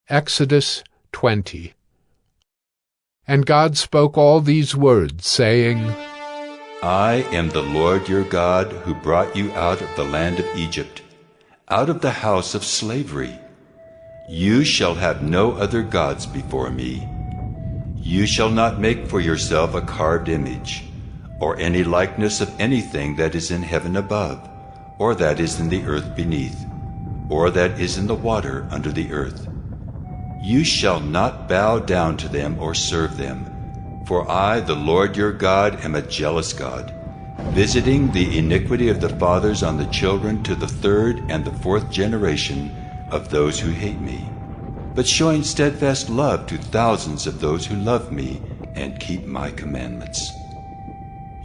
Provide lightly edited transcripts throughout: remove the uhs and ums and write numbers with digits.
Exodus 20. And God spoke all these words, saying, I am the Lord your God, who brought you out of the land of Egypt, out of the house of slavery. You shall have no other gods before me. You shall not make for yourself a carved image, or any likeness of anything that is in heaven above, or that is in the earth beneath, or that is in the water under the earth. You shall not bow down to them or serve them, for I, the Lord your God, am a jealous God, visiting the iniquity of the fathers on the children to the third and the fourth generation of those who hate me, but showing steadfast love to thousands of those who love me and keep my commandments.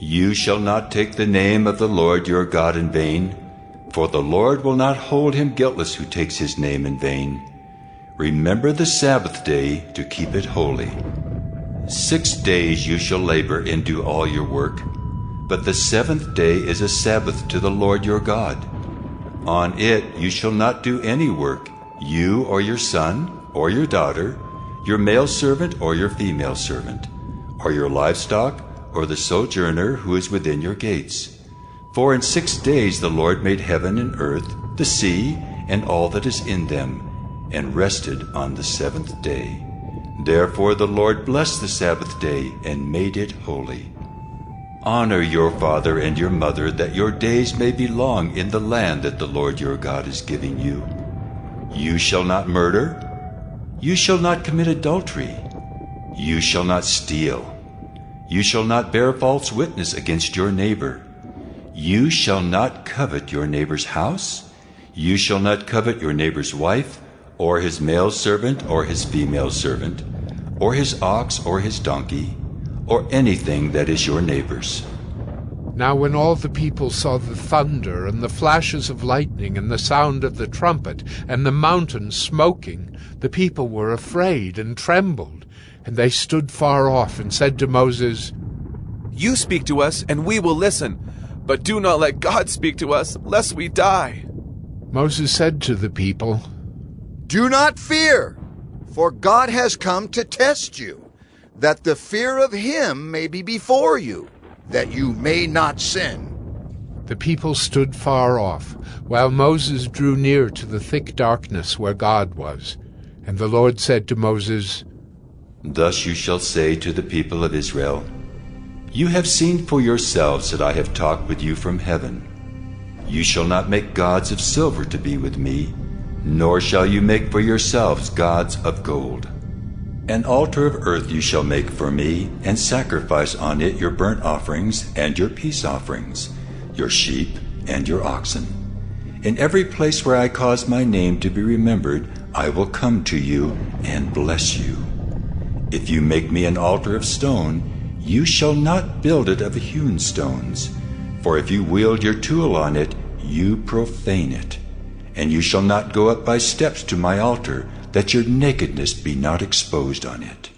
You shall not take the name of the Lord your God in vain, for the Lord will not hold him guiltless who takes his name in vain. Remember the Sabbath day to keep it holy. 6 days you shall labor and do all your work, but the seventh day is a Sabbath to the Lord your God. On it you shall not do any work, you or your son or your daughter, your male servant or your female servant, or your livestock or the sojourner who is within your gates. For in 6 days the Lord made heaven and earth, the sea, and all that is in them, and rested on the seventh day. Therefore the Lord blessed the Sabbath day and made it holy. Honor your father and your mother, that your days may be long in the land that the Lord your God is giving you. You shall not murder. You shall not commit adultery. You shall not steal. You shall not bear false witness against your neighbor. You shall not covet your neighbor's house. You shall not covet your neighbor's wife, or his male servant, or his female servant, or his ox, or his donkey, or anything that is your neighbor's. Now when all the people saw the thunder, and the flashes of lightning, and the sound of the trumpet, and the mountain smoking, the people were afraid and trembled, and they stood far off, and said to Moses, You speak to us, and we will listen, but do not let God speak to us, lest we die. Moses said to the people, Do not fear, for God has come to test you, that the fear of him may be before you, that you may not sin. The people stood far off, while Moses drew near to the thick darkness where God was. And the Lord said to Moses, Thus you shall say to the people of Israel, You have seen for yourselves that I have talked with you from heaven. You shall not make gods of silver to be with me, nor shall you make for yourselves gods of gold. An altar of earth you shall make for me, and sacrifice on it your burnt offerings and your peace offerings, your sheep and your oxen. In every place where I cause my name to be remembered, I will come to you and bless you. If you make me an altar of stone, you shall not build it of hewn stones, for if you wield your tool on it, you profane it. And you shall not go up by steps to my altar, that your nakedness be not exposed on it.